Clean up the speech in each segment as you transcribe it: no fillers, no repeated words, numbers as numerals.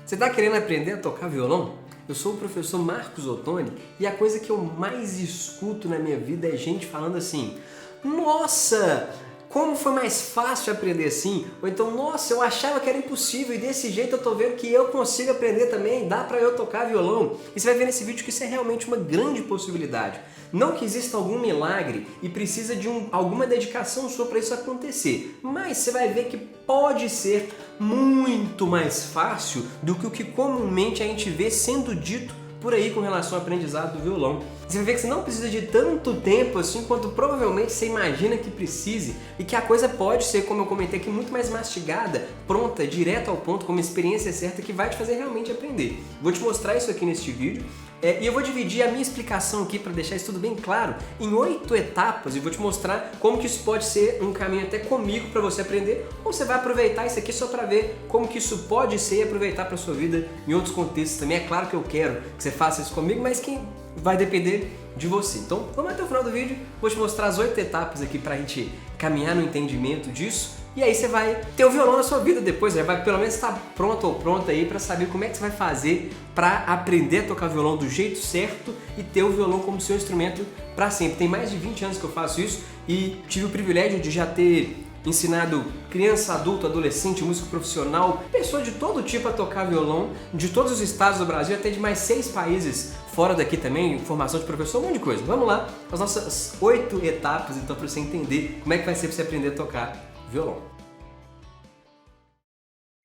Você está querendo aprender a tocar violão? Eu sou o professor Marcos Ottoni e a coisa que eu mais escuto na minha vida é gente falando assim: nossa, como foi mais fácil aprender assim? Ou então, nossa, eu achava que era impossível e desse jeito eu tô vendo que eu consigo aprender também, dá pra eu tocar violão. E você vai ver nesse vídeo que isso é realmente uma grande possibilidade. Não que exista algum milagre e precisa de alguma dedicação sua para isso acontecer, mas você vai ver que pode ser muito mais fácil do que o que comumente a gente vê sendo dito por aí com relação ao aprendizado do violão. Você vai ver que você não precisa de tanto tempo assim quanto provavelmente você imagina que precise e que a coisa pode ser, como eu comentei aqui, muito mais mastigada, pronta, direto ao ponto, com uma experiência certa que vai te fazer realmente aprender. Vou te mostrar isso aqui neste vídeo. E eu vou dividir a minha explicação aqui para deixar isso tudo bem claro em 8 etapas e vou te mostrar como que isso pode ser um caminho até comigo para você aprender, ou você vai aproveitar isso aqui só para ver como que isso pode ser e aproveitar para sua vida em outros contextos também. É claro que eu quero que você faça isso comigo, mas que vai depender de você. Então vamos até o final do vídeo, vou te mostrar as 8 etapas aqui para a gente caminhar no entendimento disso. E aí você vai ter o violão na sua vida depois, já vai pelo menos estar pronto ou pronta aí para saber como é que você vai fazer para aprender a tocar violão do jeito certo e ter o violão como seu instrumento para sempre. Tem mais de 20 anos que eu faço isso e tive o privilégio de já ter ensinado criança, adulto, adolescente, músico profissional, pessoa de todo tipo a tocar violão, de todos os estados do Brasil, até de mais 6 países fora daqui também, formação de professor, um monte de coisa. Vamos lá, as nossas 8 etapas então para você entender como é que vai ser para você aprender a tocar violão.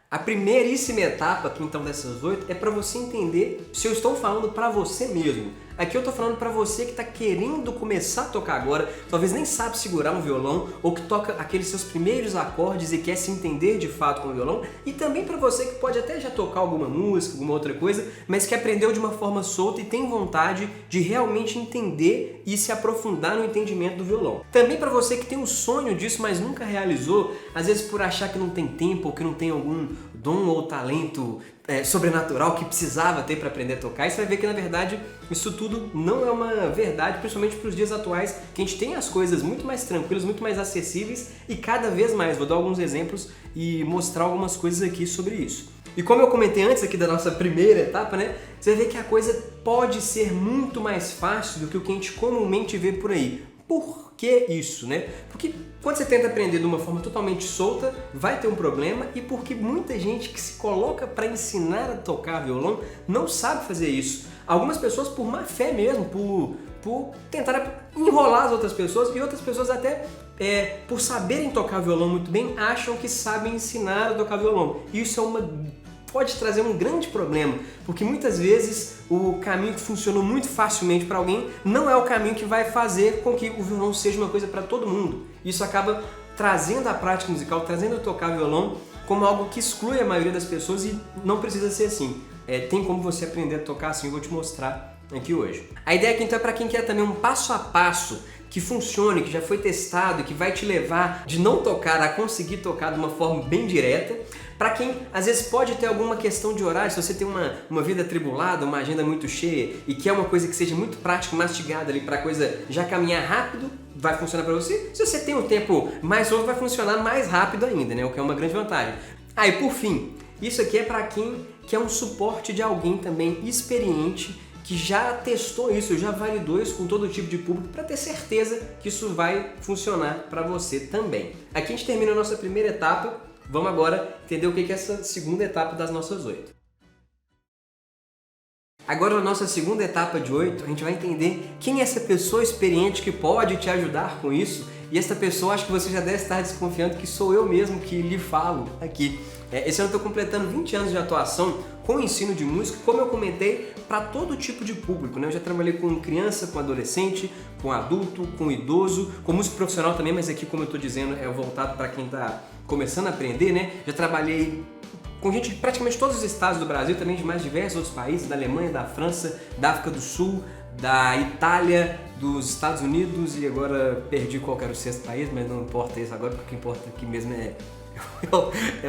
A primeiríssima etapa aqui então dessas 8 é para você entender se eu estou falando para você mesmo. Aqui eu estou falando para você que está querendo começar a tocar agora, talvez nem sabe segurar um violão ou que toca aqueles seus primeiros acordes e quer se entender de fato com o violão, e também para você que pode até já tocar alguma música, alguma outra coisa, mas que aprendeu de uma forma solta e tem vontade de realmente entender e se aprofundar no entendimento do violão. Também para você que tem um sonho disso, mas nunca realizou, às vezes por achar que não tem tempo ou que não tem algum dom ou talento sobrenatural que precisava ter para aprender a tocar, e você vai ver que na verdade isso tudo não é uma verdade, principalmente para os dias atuais, que a gente tem as coisas muito mais tranquilas, muito mais acessíveis e cada vez mais. Vou dar alguns exemplos e mostrar algumas coisas aqui sobre isso. E como eu comentei antes aqui da nossa primeira etapa, né, você vai ver que a coisa pode ser muito mais fácil do que o que a gente comumente vê por aí. Por que isso, né? Porque quando você tenta aprender de uma forma totalmente solta, vai ter um problema, e porque muita gente que se coloca para ensinar a tocar violão não sabe fazer isso. Algumas pessoas por má fé mesmo, por tentar enrolar as outras pessoas, e outras pessoas até por saberem tocar violão muito bem, acham que sabem ensinar a tocar violão. E isso pode trazer um grande problema, porque muitas vezes o caminho que funcionou muito facilmente para alguém não é o caminho que vai fazer com que o violão seja uma coisa para todo mundo. Isso acaba trazendo a prática musical, trazendo o tocar violão como algo que exclui a maioria das pessoas, e não precisa ser assim. Tem como você aprender a tocar assim, eu vou te mostrar aqui hoje. A ideia aqui então é para quem quer também um passo a passo que funcione, que já foi testado e que vai te levar de não tocar a conseguir tocar de uma forma bem direta. Para quem às vezes pode ter alguma questão de horário, se você tem uma vida atribulada, uma agenda muito cheia e quer uma coisa que seja muito prática, mastigada ali para a coisa já caminhar rápido, vai funcionar para você. Se você tem um tempo mais longo, vai funcionar mais rápido ainda, né? O que é uma grande vantagem. E por fim, isso aqui é para quem quer um suporte de alguém também experiente, que já testou isso, já validou isso com todo tipo de público, para ter certeza que isso vai funcionar para você também. Aqui a gente termina a nossa primeira etapa. Vamos agora entender o que é essa segunda etapa das nossas 8. Agora, na nossa segunda etapa de 8, a gente vai entender quem é essa pessoa experiente que pode te ajudar com isso. E essa pessoa, acho que você já deve estar desconfiando que sou eu mesmo que lhe falo aqui. Esse ano eu estou completando 20 anos de atuação com o ensino de música, como eu comentei, para todo tipo de público, né? Eu já trabalhei com criança, com adolescente, com adulto, com idoso, com músico profissional também, mas aqui, como eu estou dizendo, é voltado para quem está começando a aprender, né? Já trabalhei com gente de praticamente todos os estados do Brasil, também de mais diversos outros países, da Alemanha, da França, da África do Sul, da Itália, dos Estados Unidos, e agora perdi qual era o 6º país, mas não importa isso agora, porque o que importa aqui mesmo é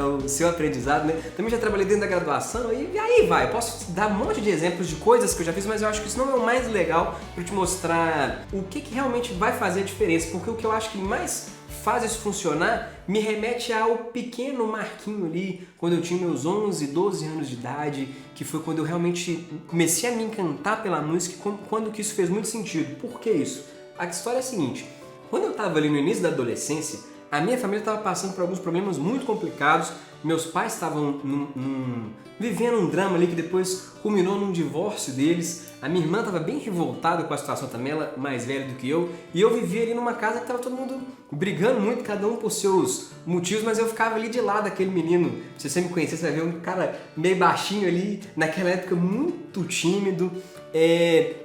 o seu aprendizado, né? Também já trabalhei dentro da graduação e aí vai. Eu posso dar um monte de exemplos de coisas que eu já fiz, mas eu acho que isso não é o mais legal para te mostrar o que realmente vai fazer a diferença, porque o que eu acho que mais faz isso funcionar me remete ao pequeno Marquinho ali, quando eu tinha meus 11, 12 anos de idade, que foi quando eu realmente comecei a me encantar pela música e quando que isso fez muito sentido. Por que isso? A história é a seguinte, quando eu estava ali no início da adolescência, a minha família estava passando por alguns problemas muito complicados, meus pais estavam vivendo um drama ali que depois culminou num divórcio deles, a minha irmã estava bem revoltada com a situação também, ela mais velha do que eu, e eu vivia ali numa casa que estava todo mundo brigando muito, cada um por seus motivos, mas eu ficava ali de lado, aquele menino, se você me conhecer, você vai ver um cara meio baixinho ali, naquela época muito tímido,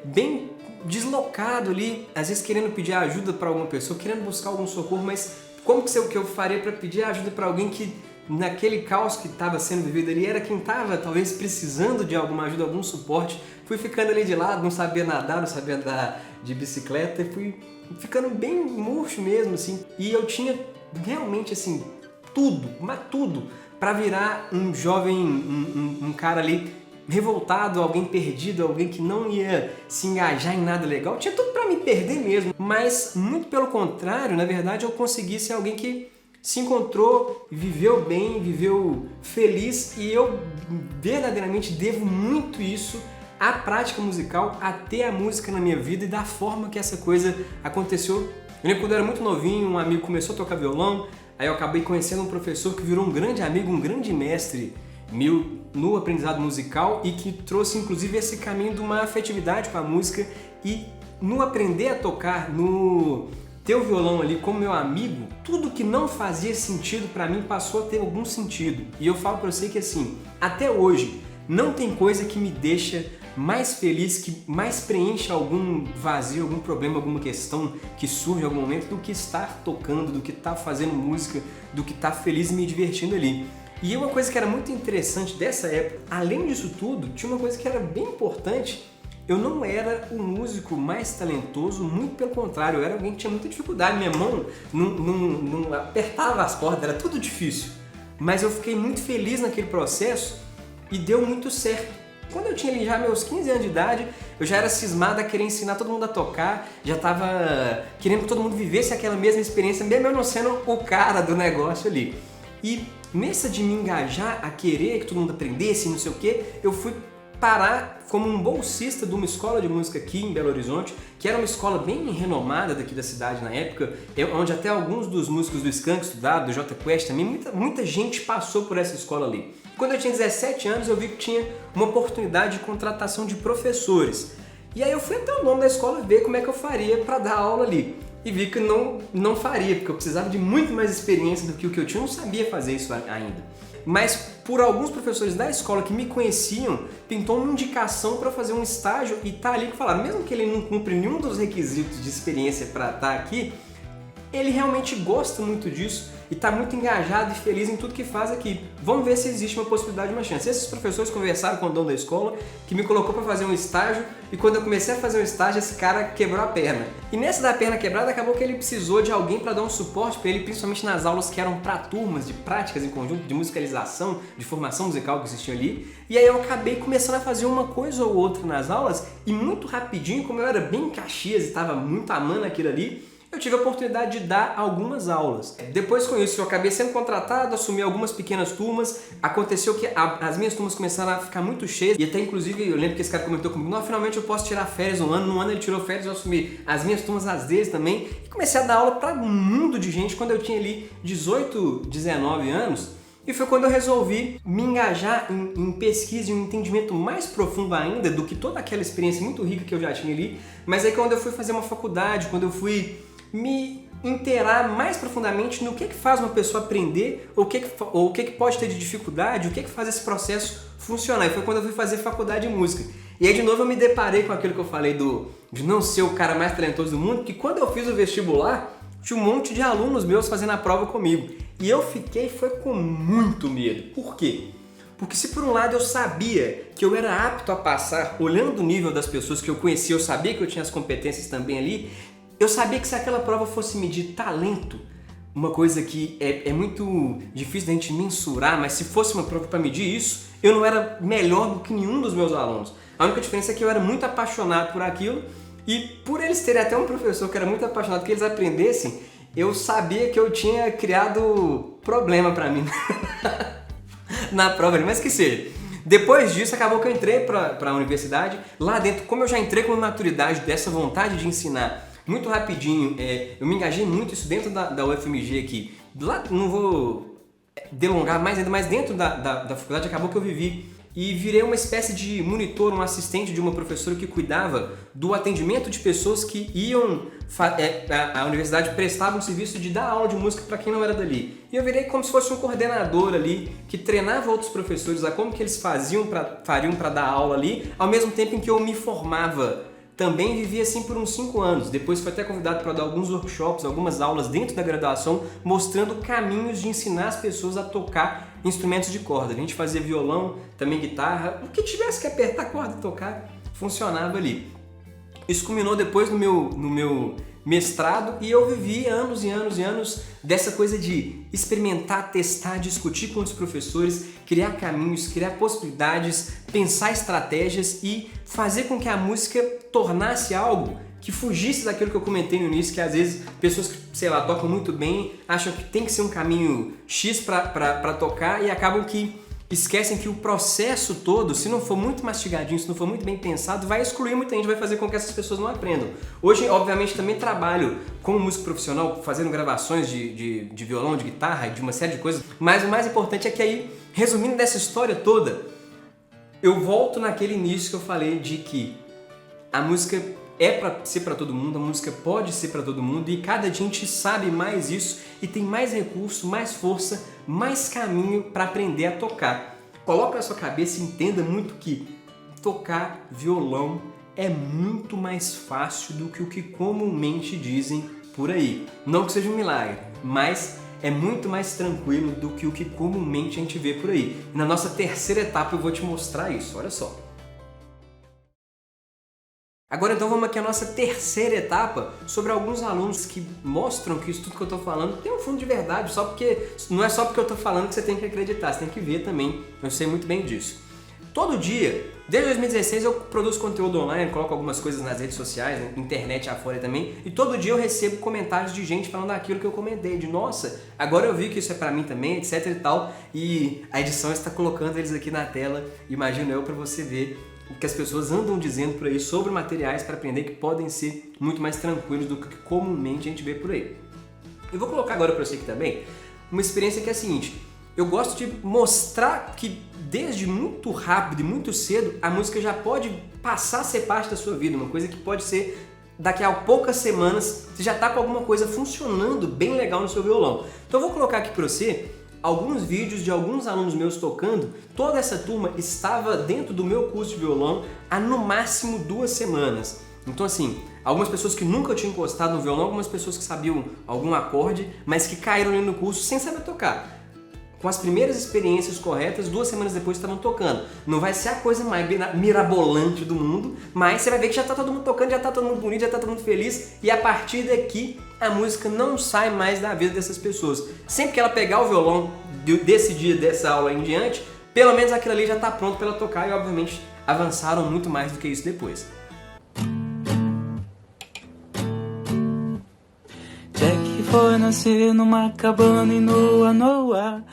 bem deslocado ali, às vezes querendo pedir ajuda para alguma pessoa, querendo buscar algum socorro, mas como que eu faria para pedir ajuda para alguém que naquele caos que estava sendo vivido ali era quem estava talvez precisando de alguma ajuda, algum suporte? Fui ficando ali de lado, não sabia nadar, não sabia andar de bicicleta e fui ficando bem murcho mesmo assim. E eu tinha realmente assim tudo, mas tudo para virar um jovem, um cara ali revoltado, alguém perdido, alguém que não ia se engajar em nada legal. Tinha tudo para me perder mesmo, mas muito pelo contrário, na verdade eu consegui ser alguém que se encontrou, viveu bem, viveu feliz, e eu verdadeiramente devo muito isso à prática musical, a ter a música na minha vida e da forma que essa coisa aconteceu. Eu lembro quando eu era muito novinho, um amigo começou a tocar violão, aí eu acabei conhecendo um professor que virou um grande amigo, um grande mestre meu no aprendizado musical e que trouxe inclusive esse caminho de uma afetividade com a música, e no aprender a tocar, no ter o violão ali como meu amigo, tudo que não fazia sentido pra mim passou a ter algum sentido. E eu falo pra você que assim, até hoje, não tem coisa que me deixa mais feliz, que mais preencha algum vazio, algum problema, alguma questão que surge em algum momento do que estar tocando, do que estar fazendo música, do que estar feliz e me divertindo ali. E uma coisa que era muito interessante dessa época, além disso tudo, tinha uma coisa que era bem importante. Eu não era o músico mais talentoso, muito pelo contrário, eu era alguém que tinha muita dificuldade, minha mão não apertava as cordas, era tudo difícil. Mas eu fiquei muito feliz naquele processo e deu muito certo. Quando eu tinha ali já meus 15 anos de idade, eu já era cismado a querer ensinar todo mundo a tocar, já estava querendo que todo mundo vivesse aquela mesma experiência, mesmo eu não sendo o cara do negócio ali. E nessa de me engajar a querer que todo mundo aprendesse, não sei o que, eu fui parar como um bolsista de uma escola de música aqui em Belo Horizonte, que era uma escola bem renomada daqui da cidade na época, onde até alguns dos músicos do Skank estudaram, do Jota Quest também, muita gente passou por essa escola ali. Quando eu tinha 17 anos, eu vi que tinha uma oportunidade de contratação de professores. E aí eu fui até o nome da escola ver como é que eu faria para dar aula ali. E vi que não faria, porque eu precisava de muito mais experiência do que o que eu tinha, eu não sabia fazer isso ainda. Mas por alguns professores da escola que me conheciam, pintou uma indicação para fazer um estágio e tá ali que falaram, mesmo que ele não cumpre nenhum dos requisitos de experiência para estar aqui, ele realmente gosta muito disso e está muito engajado e feliz em tudo que faz aqui. Vamos ver se existe uma possibilidade, uma chance. Esses professores conversaram com o dono da escola, que me colocou para fazer um estágio, e quando eu comecei a fazer um estágio, esse cara quebrou a perna. E nessa da perna quebrada, acabou que ele precisou de alguém para dar um suporte para ele, principalmente nas aulas que eram para turmas, de práticas em conjunto, de musicalização, de formação musical que existiam ali. E aí eu acabei começando a fazer uma coisa ou outra nas aulas, e muito rapidinho, como eu era bem Caxias e estava muito amando aquilo ali, eu tive a oportunidade de dar algumas aulas. Depois com isso eu acabei sendo contratado, assumi algumas pequenas turmas, aconteceu que as minhas turmas começaram a ficar muito cheias, e até inclusive eu lembro que esse cara comentou comigo, não, finalmente eu posso tirar férias um ano, no ano ele tirou férias, eu assumi as minhas turmas, as deles também, e comecei a dar aula para um mundo de gente quando eu tinha ali 18, 19 anos, e foi quando eu resolvi me engajar em pesquisa e um entendimento mais profundo ainda do que toda aquela experiência muito rica que eu já tinha ali, mas aí quando eu fui fazer uma faculdade, quando eu fui me inteirar mais profundamente no que faz uma pessoa aprender, ou o que pode ter de dificuldade, o que faz esse processo funcionar. E foi quando eu fui fazer faculdade de música. E aí de novo eu me deparei com aquilo que eu falei de não ser o cara mais talentoso do mundo, que quando eu fiz o vestibular, tinha um monte de alunos meus fazendo a prova comigo. E eu foi com muito medo. Por quê? Porque se por um lado eu sabia que eu era apto a passar, olhando o nível das pessoas que eu conhecia, eu sabia que eu tinha as competências também ali, eu sabia que se aquela prova fosse medir talento, uma coisa que é muito difícil da gente mensurar, mas se fosse uma prova para medir isso, eu não era melhor do que nenhum dos meus alunos. A única diferença é que eu era muito apaixonado por aquilo, e por eles terem até um professor que era muito apaixonado que eles aprendessem, eu sabia que eu tinha criado problema pra mim na prova ali, mas que seja. Depois disso, acabou que eu entrei para a universidade. Lá dentro, como eu já entrei com maturidade dessa vontade de ensinar muito rapidinho, eu me engajei muito isso dentro da UFMG aqui. Lá, não vou delongar mais ainda, mas dentro da faculdade acabou que eu vivi e virei uma espécie de monitor, um assistente de uma professora que cuidava do atendimento de pessoas que iam... A universidade prestava um serviço de dar aula de música para quem não era dali. E eu virei como se fosse um coordenador ali, que treinava outros professores a como que eles fariam para dar aula ali, ao mesmo tempo em que eu me formava. Também vivi assim por uns 5 anos. Depois fui até convidado para dar alguns workshops, algumas aulas dentro da graduação, mostrando caminhos de ensinar as pessoas a tocar instrumentos de corda. A gente fazia violão, também guitarra, o que tivesse que apertar a corda e tocar, funcionava ali. Isso culminou depois no meu mestrado e eu vivi anos e anos e anos dessa coisa de experimentar, testar, discutir com os professores, criar caminhos, criar possibilidades, pensar estratégias e fazer com que a música tornasse algo que fugisse daquilo que eu comentei no início, que às vezes pessoas que, sei lá, tocam muito bem, acham que tem que ser um caminho X para tocar e acabam que esquecem que o processo todo, se não for muito mastigadinho, se não for muito bem pensado, vai excluir muita gente, vai fazer com que essas pessoas não aprendam. Hoje, obviamente, também trabalho como músico profissional, fazendo gravações de violão, de guitarra, de uma série de coisas, mas o mais importante é que aí, resumindo dessa história toda, eu volto naquele início que eu falei de que a música é para ser para todo mundo, a música pode ser para todo mundo e cada dia a gente sabe mais isso e tem mais recurso, mais força, mais caminho para aprender a tocar. Coloque na sua cabeça e entenda muito que tocar violão é muito mais fácil do que o que comumente dizem por aí. Não que seja um milagre, mas é muito mais tranquilo do que o que comumente a gente vê por aí. E na nossa terceira etapa eu vou te mostrar isso, olha só. Agora então vamos aqui à nossa terceira etapa sobre alguns alunos que mostram que isso tudo que eu estou falando tem um fundo de verdade, não é só porque eu estou falando que você tem que acreditar, você tem que ver também, eu sei muito bem disso. Todo dia, desde 2016 eu produzo conteúdo online, coloco algumas coisas nas redes sociais, na internet afora também, e todo dia eu recebo comentários de gente falando daquilo que eu comentei, de nossa, agora eu vi que isso é pra mim também, etc e tal, e a edição está colocando eles aqui na tela, imagino eu, para você ver o que as pessoas andam dizendo por aí sobre materiais para aprender que podem ser muito mais tranquilos do que comumente a gente vê por aí. Eu vou colocar agora para você aqui também uma experiência que é a seguinte, eu gosto de mostrar que desde muito rápido e muito cedo a música já pode passar a ser parte da sua vida, uma coisa que pode ser daqui a poucas semanas você já está com alguma coisa funcionando bem legal no seu violão. Então eu vou colocar aqui para você alguns vídeos de alguns alunos meus tocando. Toda essa turma estava dentro do meu curso de violão há no máximo 2 semanas. Então assim, algumas pessoas que nunca tinham encostado no violão, algumas pessoas que sabiam algum acorde, mas que caíram ali no curso sem saber tocar. Com as primeiras experiências corretas, 2 semanas depois estavam tocando. Não vai ser a coisa mais mirabolante do mundo, mas você vai ver que já está todo mundo tocando, já está todo mundo bonito, já está todo mundo feliz, e a partir daqui a música não sai mais da vida dessas pessoas. Sempre que ela pegar o violão desse dia, dessa aula em diante, pelo menos aquilo ali já está pronto para ela tocar e obviamente avançaram muito mais do que isso depois. Jack foi nascer numa cabana em Noa Noa.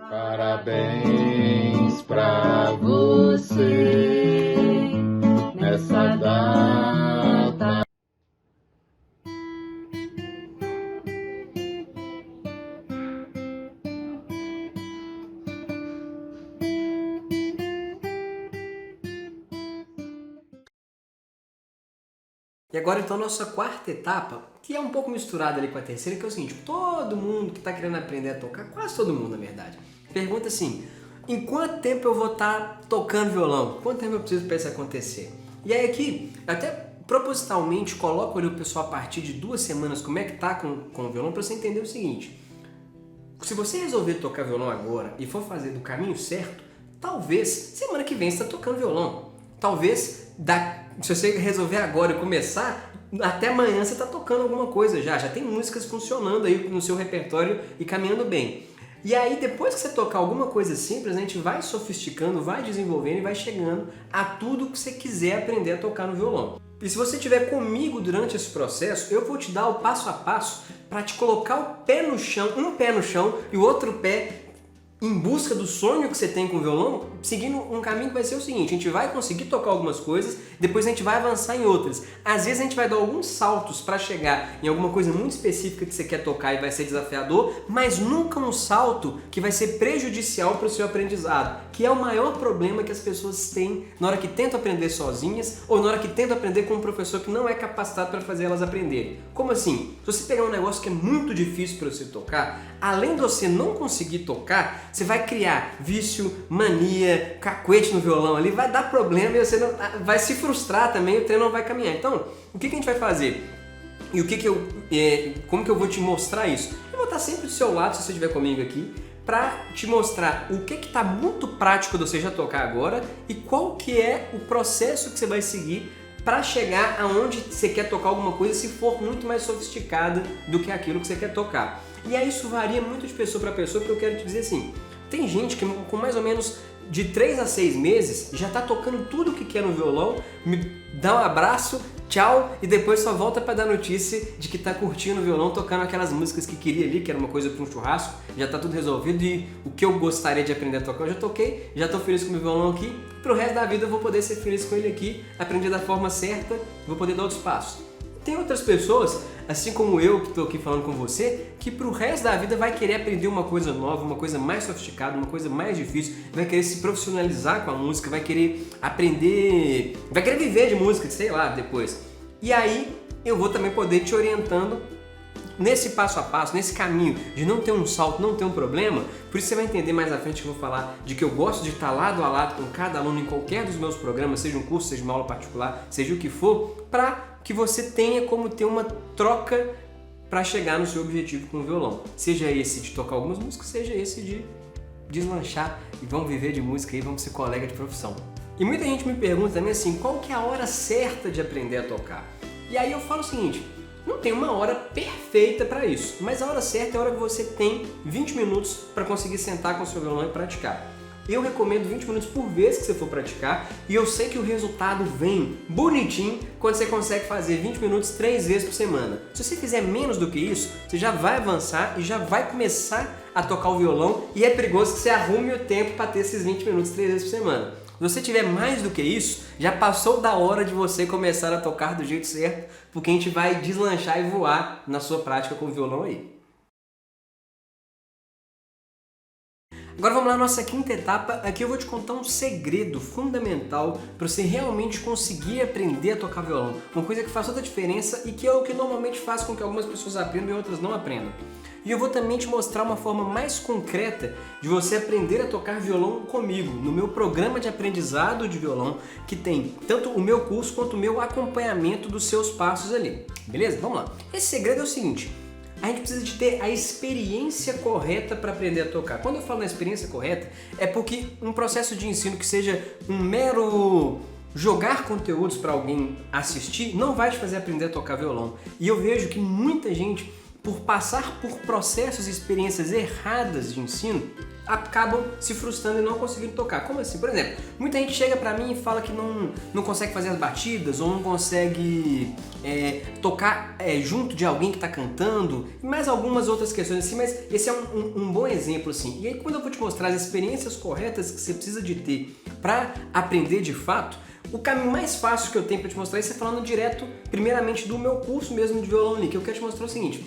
Parabéns pra você nessa data. E agora então nossa quarta etapa, que é um pouco misturada ali com a terceira, que é o seguinte, todo mundo que está querendo aprender a tocar, quase todo mundo na verdade, pergunta assim, em quanto tempo eu vou estar tocando violão? Quanto tempo eu preciso para isso acontecer? E aí aqui, até propositalmente coloco ali o pessoal a partir de 2 semanas, como é que tá com o violão, para você entender o seguinte, se você resolver tocar violão agora e for fazer do caminho certo, talvez semana que vem você está tocando violão. Talvez, se você resolver agora e começar, até amanhã você está tocando alguma coisa já tem músicas funcionando aí no seu repertório e caminhando bem. E aí, depois que você tocar alguma coisa simples, a gente vai sofisticando, vai desenvolvendo e vai chegando a tudo que você quiser aprender a tocar no violão. E se você estiver comigo durante esse processo, eu vou te dar o passo a passo para te colocar o pé no chão, um pé no chão e o outro pé em busca do sonho que você tem com o violão, seguindo um caminho que vai ser o seguinte: a gente vai conseguir tocar algumas coisas, depois a gente vai avançar em outras. Às vezes a gente vai dar alguns saltos para chegar em alguma coisa muito específica que você quer tocar e vai ser desafiador, mas nunca um salto que vai ser prejudicial para o seu aprendizado, que é o maior problema que as pessoas têm na hora que tentam aprender sozinhas ou na hora que tentam aprender com um professor que não é capacitado para fazer elas aprenderem. Como assim? Se você pegar um negócio que é muito difícil para você tocar, além de você não conseguir tocar, você vai criar vício, mania, cacuete no violão ali, vai dar problema e você não, vai se frustrar também, o treino não vai caminhar. Então, o que a gente vai fazer? E como que eu vou te mostrar isso? Eu vou estar sempre do seu lado, se você estiver comigo aqui, para te mostrar o que está muito prático de você já tocar agora e qual que é o processo que você vai seguir para chegar aonde você quer tocar alguma coisa, se for muito mais sofisticada do que aquilo que você quer tocar. E aí isso varia muito de pessoa para pessoa, porque eu quero te dizer assim, tem gente que com mais ou menos de 3 a 6 meses já está tocando tudo o que quer no violão, me dá um abraço, tchau, e depois só volta para dar notícia de que está curtindo o violão, tocando aquelas músicas que queria ali, que era uma coisa para um churrasco, já está tudo resolvido e o que eu gostaria de aprender a tocar eu já toquei, já estou feliz com o meu violão aqui, pro resto da vida eu vou poder ser feliz com ele aqui, aprender da forma certa, vou poder dar outros passos. Tem outras pessoas, assim como eu que estou aqui falando com você, que pro resto da vida vai querer aprender uma coisa nova, uma coisa mais sofisticada, uma coisa mais difícil, vai querer se profissionalizar com a música, vai querer aprender, vai querer viver de música, sei lá, depois. E aí eu vou também poder te orientando nesse passo a passo, nesse caminho de não ter um salto, não ter um problema. Por isso você vai entender mais à frente que eu vou falar de que eu gosto de estar lado a lado com cada aluno em qualquer dos meus programas, seja um curso, seja uma aula particular, seja o que for, para que você tenha como ter uma troca para chegar no seu objetivo com o violão. Seja esse de tocar algumas músicas, seja esse de deslanchar e vamos viver de música e vamos ser colega de profissão. E muita gente me pergunta também assim, qual que é a hora certa de aprender a tocar? E aí eu falo o seguinte, não tem uma hora perfeita para isso, mas a hora certa é a hora que você tem 20 minutos para conseguir sentar com o seu violão e praticar. Eu recomendo 20 minutos por vez que você for praticar e eu sei que o resultado vem bonitinho quando você consegue fazer 20 minutos 3 vezes por semana. Se você fizer menos do que isso, você já vai avançar e já vai começar a tocar o violão e é perigoso que você arrume o tempo para ter esses 20 minutos 3 vezes por semana. Se você tiver mais do que isso, já passou da hora de você começar a tocar do jeito certo, porque a gente vai deslanchar e voar na sua prática com o violão aí. Agora vamos lá na nossa quinta etapa. Aqui eu vou te contar um segredo fundamental para você realmente conseguir aprender a tocar violão. Uma coisa que faz toda a diferença e que é o que normalmente faz com que algumas pessoas aprendam e outras não aprendam. E eu vou também te mostrar uma forma mais concreta de você aprender a tocar violão comigo, no meu programa de aprendizado de violão, que tem tanto o meu curso quanto o meu acompanhamento dos seus passos ali. Beleza? Vamos lá. Esse segredo é o seguinte. A gente precisa de ter a experiência correta para aprender a tocar. Quando eu falo na experiência correta, é porque um processo de ensino que seja um mero jogar conteúdos para alguém assistir não vai te fazer aprender a tocar violão. E eu vejo que muita gente, por passar por processos e experiências erradas de ensino, acabam se frustrando e não conseguindo tocar. Como assim? Por exemplo, muita gente chega pra mim e fala que não consegue fazer as batidas ou não consegue tocar junto de alguém que tá cantando e mais algumas outras questões assim, mas esse é um bom exemplo assim. E aí quando eu vou te mostrar as experiências corretas que você precisa de ter para aprender de fato, o caminho mais fácil que eu tenho para te mostrar isso é falando direto, primeiramente, do meu curso mesmo de violão ali, que eu quero te mostrar o seguinte.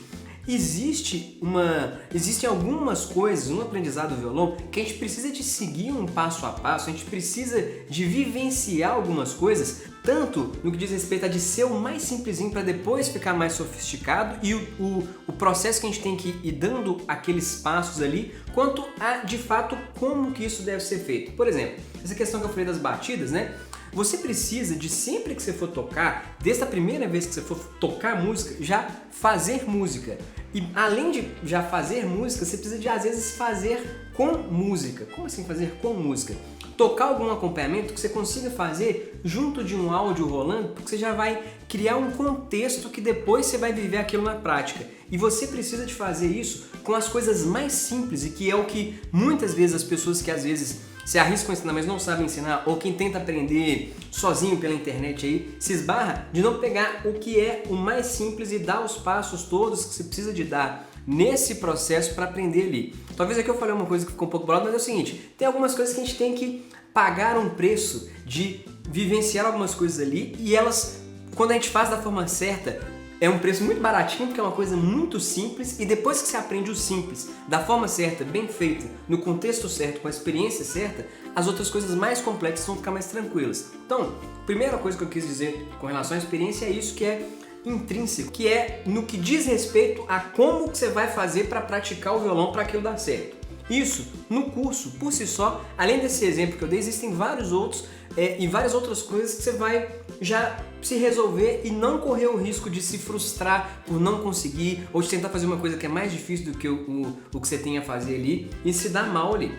Existem algumas coisas no aprendizado do violão que a gente precisa de seguir um passo a passo, a gente precisa de vivenciar algumas coisas, tanto no que diz respeito a de ser o mais simplesinho para depois ficar mais sofisticado e o processo que a gente tem que ir dando aqueles passos ali, quanto a, de fato, como que isso deve ser feito. Por exemplo, essa questão que eu falei das batidas, né? Você precisa de sempre que você for tocar, desde a primeira vez que você for tocar música, já fazer música. E além de já fazer música, você precisa de às vezes fazer com música. Como assim fazer com música? tocar algum acompanhamento que você consiga fazer junto de um áudio rolando, porque você já vai criar um contexto que depois você vai viver aquilo na prática. E você precisa de fazer isso com as coisas mais simples, e que é o que muitas vezes as pessoas que às vezes se arriscam a ensinar, mas não sabem ensinar, ou quem tenta aprender sozinho pela internet aí, se esbarra de não pegar o que é o mais simples e dar os passos todos que você precisa de dar nesse processo para aprender ali. Talvez aqui eu falei uma coisa que ficou um pouco bolada, mas é o seguinte, tem algumas coisas que a gente tem que pagar um preço de vivenciar algumas coisas ali, e elas, quando a gente faz da forma certa, é um preço muito baratinho, porque é uma coisa muito simples, e depois que você aprende o simples, da forma certa, bem feita, no contexto certo, com a experiência certa, as outras coisas mais complexas vão ficar mais tranquilas. Então, a primeira coisa que eu quis dizer com relação à experiência é isso, que é intrínseco, que é no que diz respeito a como que você vai fazer para praticar o violão para aquilo dar certo. Isso, no curso, por si só, além desse exemplo que eu dei, existem vários outros e várias outras coisas que você vai já se resolver e não correr o risco de se frustrar por não conseguir, ou de tentar fazer uma coisa que é mais difícil do que o que você tem a fazer ali e se dar mal ali.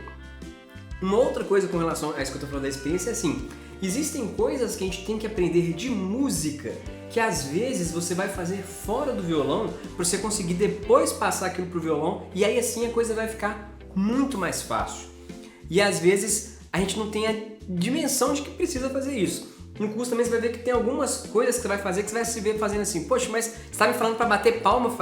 Uma outra coisa com relação a isso que eu tô falando da experiência é assim, existem coisas que a gente tem que aprender de música que às vezes você vai fazer fora do violão para você conseguir depois passar aquilo pro violão, e aí assim a coisa vai ficar muito mais fácil. E às vezes a gente não tem a dimensão de que precisa fazer isso. No curso também você vai ver que tem algumas coisas que você vai fazer que você vai se ver fazendo assim, poxa, mas você está me falando para bater palma,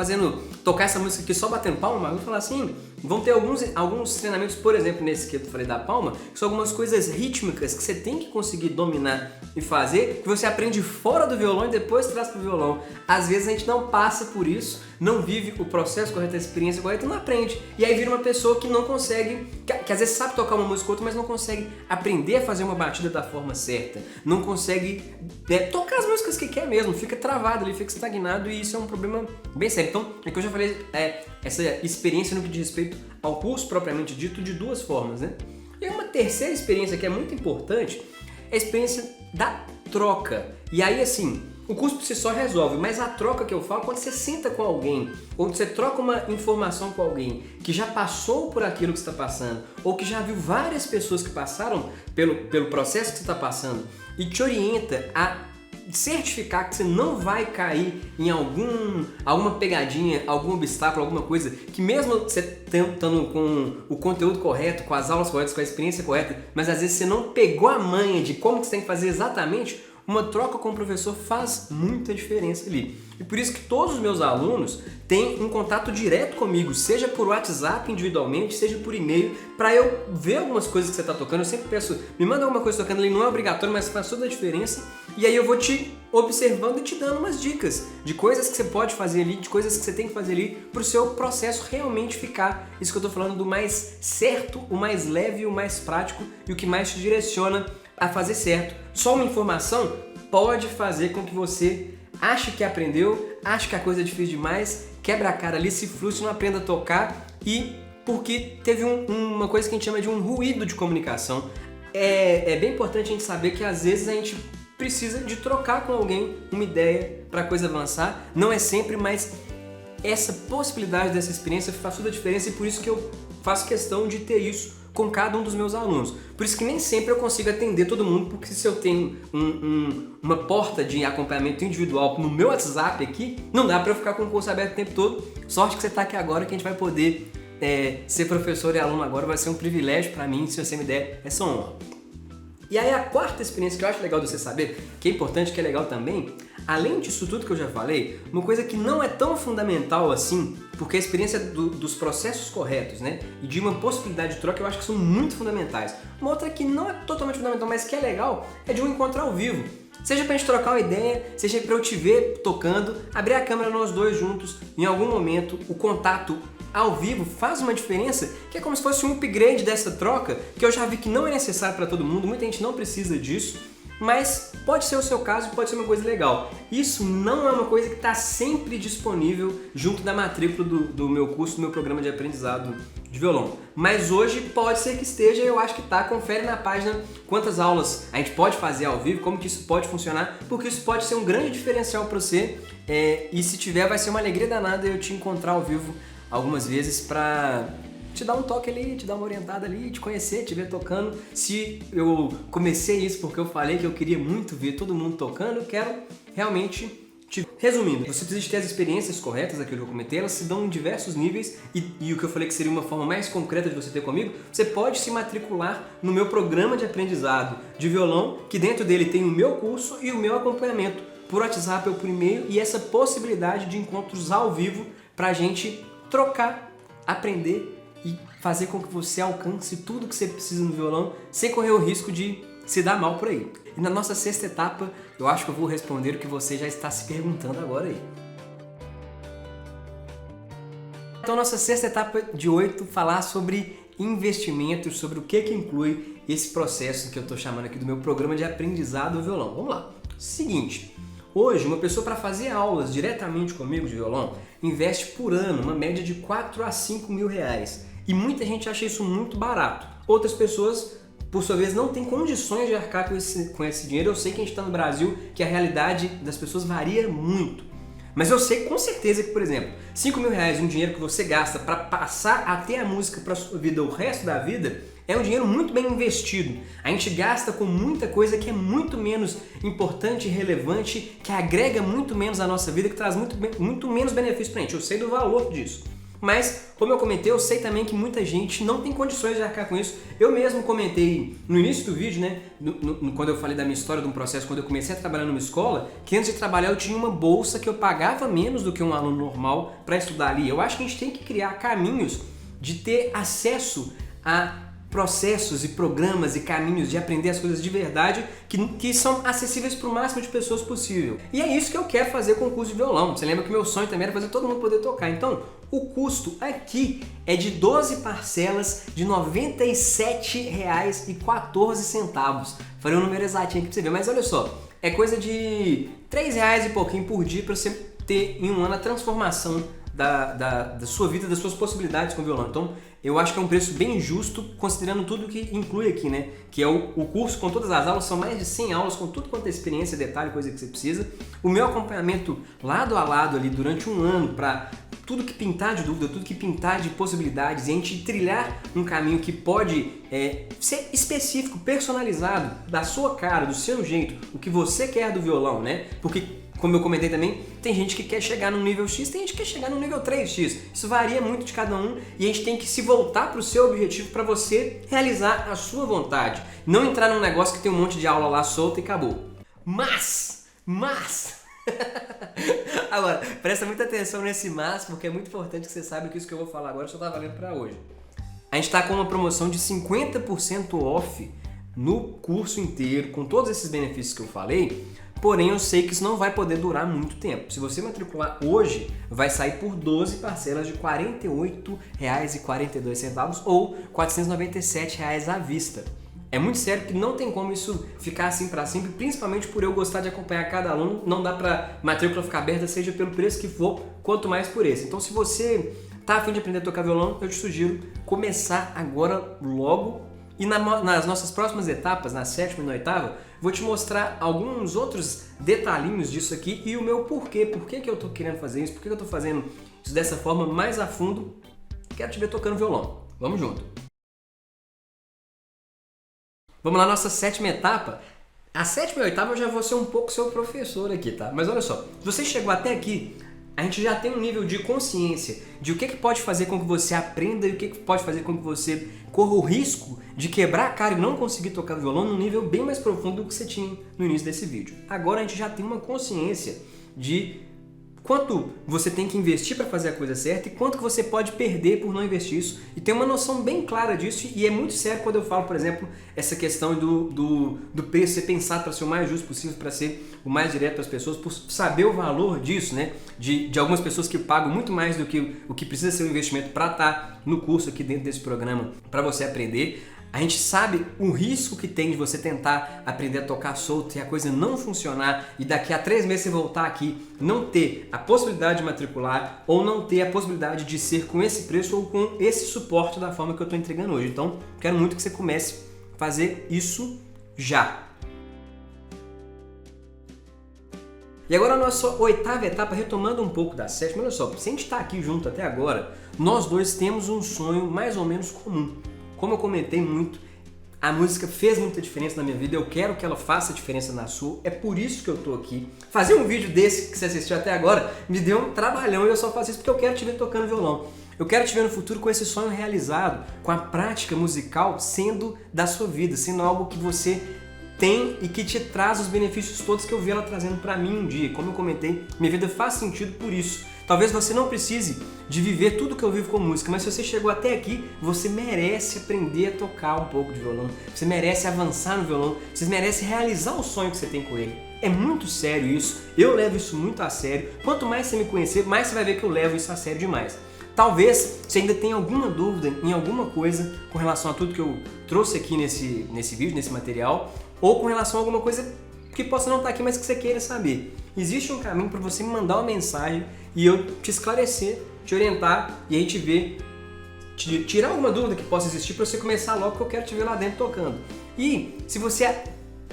tocar essa música aqui só batendo palma? Mas eu vou falar assim, vão ter alguns treinamentos, por exemplo, nesse que eu falei da palma, que são algumas coisas rítmicas que você tem que conseguir dominar e fazer, que você aprende fora do violão e depois traz para o violão. Às vezes a gente não passa por isso, não vive o processo correto, a experiência correta e não aprende. E aí vira uma pessoa que não consegue, que às vezes sabe tocar uma música ou outra, mas não consegue aprender a fazer uma batida da forma certa, não consegue tocar as músicas que quer mesmo, fica travado ali, fica estagnado, e isso é um problema bem sério. Então, é que eu já falei, essa experiência no que diz respeito ao curso propriamente dito de duas formas, né? E uma terceira experiência que é muito importante é a experiência da troca. E aí, assim, o curso por si só resolve, mas a troca que eu falo, quando você senta com alguém, ou você troca uma informação com alguém que já passou por aquilo que você está passando, ou que já viu várias pessoas que passaram pelo processo que você está passando, e te orienta a certificar que você não vai cair em alguma pegadinha, algum obstáculo, alguma coisa, que mesmo você estando com o conteúdo correto, com as aulas corretas, com a experiência correta, mas às vezes você não pegou a manha de como você tem que fazer exatamente, uma troca com o professor faz muita diferença ali. E por isso que todos os meus alunos têm um contato direto comigo, seja por WhatsApp individualmente, seja por e-mail, para eu ver algumas coisas que você está tocando. Eu sempre peço, me manda alguma coisa tocando ali, não é obrigatório, mas faz toda a diferença. E aí eu vou te observando e te dando umas dicas de coisas que você pode fazer ali, de coisas que você tem que fazer ali, para o seu processo realmente ficar, isso que eu estou falando, do mais certo, o mais leve, o mais prático e o que mais te direciona a fazer certo. Só uma informação pode fazer com que você ache que aprendeu, ache que a coisa é difícil demais, quebra a cara ali, se frustre, não aprenda a tocar, e porque teve uma coisa que a gente chama de um ruído de comunicação. É bem importante a gente saber que às vezes a gente precisa de trocar com alguém uma ideia para a coisa avançar. Não é sempre, mas essa possibilidade dessa experiência faz toda a diferença, e por isso que eu faço questão de ter isso com cada um dos meus alunos. Por isso que nem sempre eu consigo atender todo mundo, porque se eu tenho uma porta de acompanhamento individual no meu WhatsApp aqui, não dá para eu ficar com o curso aberto o tempo todo. Sorte que você está aqui agora, que a gente vai poder ser professor e aluno agora, vai ser um privilégio para mim, se você me der essa honra. E aí a quarta experiência que eu acho legal de você saber, que é importante, que é legal também, além disso tudo que eu já falei, uma coisa que não é tão fundamental assim, porque a experiência dos processos corretos, né, e de uma possibilidade de troca, eu acho que são muito fundamentais. Uma outra que não é totalmente fundamental, mas que é legal, é de um encontro ao vivo. Seja pra gente trocar uma ideia, seja pra eu te ver tocando, abrir a câmera nós dois juntos, em algum momento, o contato ao vivo faz uma diferença, que é como se fosse um upgrade dessa troca, que eu já vi que não é necessário para todo mundo, muita gente não precisa disso, mas pode ser o seu caso, pode ser uma coisa legal. Isso não é uma coisa que está sempre disponível junto da matrícula do meu curso, do meu programa de aprendizado de violão. Mas hoje pode ser que esteja, eu acho que tá. Confere na página quantas aulas a gente pode fazer ao vivo, como que isso pode funcionar, porque isso pode ser um grande diferencial para você, e se tiver vai ser uma alegria danada eu te encontrar ao vivo algumas vezes para te dar um toque ali, te dar uma orientada ali, te conhecer, te ver tocando. Se eu comecei isso porque eu falei que eu queria muito ver todo mundo tocando, eu quero realmente... Resumindo, você precisa ter as experiências corretas, aquilo que eu comentei, elas se dão em diversos níveis e o que eu falei que seria uma forma mais concreta de você ter comigo, você pode se matricular no meu programa de aprendizado de violão, que dentro dele tem o meu curso e o meu acompanhamento por WhatsApp ou por e-mail e essa possibilidade de encontros ao vivo pra gente trocar, aprender e fazer com que você alcance tudo que você precisa no violão sem correr o risco de se dar mal por aí. E na nossa sexta etapa, eu acho que eu vou responder o que você já está se perguntando agora aí. Então, nossa sexta etapa de 8, falar sobre investimentos, sobre o que inclui esse processo que eu estou chamando aqui do meu programa de aprendizado do violão. Vamos lá. Seguinte, hoje uma pessoa para fazer aulas diretamente comigo de violão investe por ano uma média de 4 a 5 mil reais. E muita gente acha isso muito barato. Outras pessoas, por sua vez, não têm condições de arcar com esse dinheiro. Eu sei que a gente está no Brasil, que a realidade das pessoas varia muito. Mas eu sei com certeza que, por exemplo, 5 mil reais, um dinheiro que você gasta para passar até a música para sua vida o resto da vida, é um dinheiro muito bem investido. A gente gasta com muita coisa que é muito menos importante e relevante, que agrega muito menos à nossa vida, que traz muito menos benefício pra gente. Eu sei do valor disso. Mas, como eu comentei, eu sei também que muita gente não tem condições de arcar com isso. Eu mesmo comentei no início do vídeo, né, quando eu falei da minha história, de um processo, quando eu comecei a trabalhar numa escola, que antes de trabalhar eu tinha uma bolsa que eu pagava menos do que um aluno normal para estudar ali. Eu acho que a gente tem que criar caminhos de ter acesso a processos e programas e caminhos de aprender as coisas de verdade que são acessíveis para o máximo de pessoas possível. E é isso que eu quero fazer com o curso de violão. Você lembra que meu sonho também era fazer todo mundo poder tocar. Então, o custo aqui é de 12 parcelas de R$ 97,14. Falei o número exatinho aqui para você ver, mas olha só, é coisa de R$ 3 e pouquinho por dia para você ter em um ano a transformação da sua vida, das suas possibilidades com o violão. Então, eu acho que é um preço bem justo, considerando tudo que inclui aqui, né? Que é o curso com todas as aulas, são mais de 100 aulas, com tudo quanto é experiência, detalhe, coisa que você precisa. O meu acompanhamento lado a lado ali durante um ano para tudo que pintar de dúvida, tudo que pintar de possibilidades, e a gente trilhar um caminho que pode ser específico, personalizado, da sua cara, do seu jeito, o que você quer do violão, né? Porque, como eu comentei também, tem gente que quer chegar no nível X, tem gente que quer chegar no nível 3X. Isso varia muito de cada um e a gente tem que se voltar para o seu objetivo para você realizar a sua vontade. Não entrar num negócio que tem um monte de aula lá solta e acabou. Mas... Agora, presta muita atenção nesse mas, porque é muito importante que você saiba que isso que eu vou falar agora só está valendo para hoje. A gente está com uma promoção de 50% off no curso inteiro, com todos esses benefícios que eu falei. Porém, eu sei que isso não vai poder durar muito tempo. Se você matricular hoje, vai sair por 12 parcelas de R$ 48,42 ou R$ 497 à vista. É muito sério que não tem como isso ficar assim para sempre, principalmente por eu gostar de acompanhar cada aluno. Não dá para matrícula ficar aberta, seja pelo preço que for, quanto mais por esse. Então, se você tá a fim de aprender a tocar violão, eu te sugiro começar agora logo. E nas nossas próximas etapas, na 7ª e na 8ª, vou te mostrar alguns outros detalhinhos disso aqui e o meu porquê. Por que eu tô querendo fazer isso? Por que eu tô fazendo isso dessa forma mais a fundo? Quero te ver tocando violão. Vamos junto! Vamos lá, nossa 7ª etapa. A 7ª e 8ª eu já vou ser um pouco seu professor aqui, tá? Mas olha só, se você chegou até aqui, a gente já tem um nível de consciência de o que pode fazer com que você aprenda e o que pode fazer com que você corra o risco de quebrar a cara e não conseguir tocar violão num nível bem mais profundo do que você tinha no início desse vídeo. Agora a gente já tem uma consciência de quanto você tem que investir para fazer a coisa certa e quanto que você pode perder por não investir isso. E tem uma noção bem clara disso e é muito sério quando eu falo, por exemplo, essa questão do preço ser pensado para ser o mais justo possível, para ser o mais direto para as pessoas, por saber o valor disso, né? De algumas pessoas que pagam muito mais do que o que precisa ser um investimento para estar no curso aqui dentro desse programa, para você aprender. A gente sabe o risco que tem de você tentar aprender a tocar solto e a coisa não funcionar e daqui a 3 meses você voltar aqui não ter a possibilidade de matricular ou não ter a possibilidade de ser com esse preço ou com esse suporte da forma que eu estou entregando hoje. Então, quero muito que você comece a fazer isso já. E agora a nossa 8ª etapa, retomando um pouco da 7ª, olha só, se a gente está aqui junto até agora, nós dois temos um sonho mais ou menos comum. Como eu comentei muito, a música fez muita diferença na minha vida, eu quero que ela faça diferença na sua, é por isso que eu tô aqui. Fazer um vídeo desse que você assistiu até agora me deu um trabalhão e eu só faço isso porque eu quero te ver tocando violão. Eu quero te ver no futuro com esse sonho realizado, com a prática musical sendo da sua vida, sendo algo que você tem e que te traz os benefícios todos que eu vi ela trazendo pra mim um dia. Como eu comentei, minha vida faz sentido por isso. Talvez você não precise de viver tudo que eu vivo com música, mas se você chegou até aqui, você merece aprender a tocar um pouco de violão, você merece avançar no violão, você merece realizar o sonho que você tem com ele. É muito sério isso, eu levo isso muito a sério. Quanto mais você me conhecer, mais você vai ver que eu levo isso a sério demais. Talvez você ainda tenha alguma dúvida em alguma coisa com relação a tudo que eu trouxe aqui nesse vídeo, nesse material, ou com relação a alguma coisa que possa não estar aqui, mas que você queira saber. Existe um caminho para você me mandar uma mensagem e eu te esclarecer, te orientar e a gente ver, tirar alguma dúvida que possa existir para você começar logo, que eu quero te ver lá dentro tocando. E se você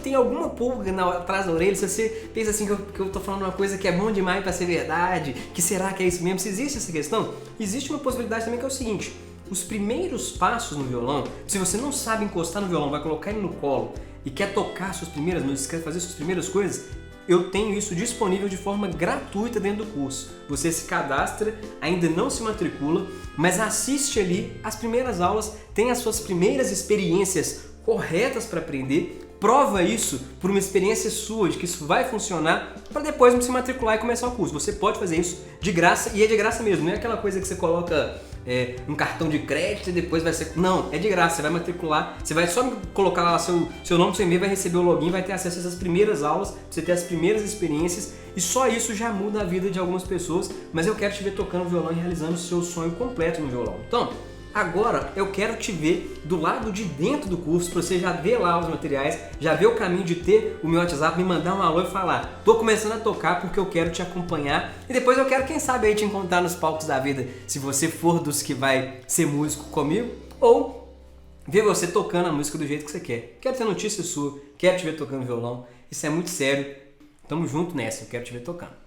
tem alguma pulga atrás da orelha, se você pensa assim que eu tô falando uma coisa que é bom demais para ser verdade, que será que é isso mesmo? Se existe essa questão, existe uma possibilidade também que é o seguinte: os primeiros passos no violão, se você não sabe encostar no violão, vai colocar ele no colo e quer tocar suas primeiras músicas, quer fazer suas primeiras coisas, eu tenho isso disponível de forma gratuita dentro do curso. Você se cadastra, ainda não se matricula, mas assiste ali as primeiras aulas, tem as suas primeiras experiências corretas para aprender, prova isso por uma experiência sua, de que isso vai funcionar, para depois se matricular e começar o curso. Você pode fazer isso de graça, e é de graça mesmo, não é aquela coisa que você coloca um cartão de crédito e depois vai ser... Não, é de graça, você vai matricular, você vai só colocar lá seu nome, seu e-mail, vai receber o login, vai ter acesso a essas primeiras aulas, pra você ter as primeiras experiências, e só isso já muda a vida de algumas pessoas, mas eu quero te ver tocando violão e realizando o seu sonho completo no violão. Então, agora eu quero te ver do lado de dentro do curso, para você já ver lá os materiais, já ver o caminho de ter o meu WhatsApp, me mandar um alô e falar: tô começando a tocar porque eu quero te acompanhar, e depois eu quero, quem sabe, aí te encontrar nos palcos da vida, se você for dos que vai ser músico comigo, ou ver você tocando a música do jeito que você quer. Quero ter notícia sua, quero te ver tocando violão, isso é muito sério, tamo junto nessa, eu quero te ver tocando.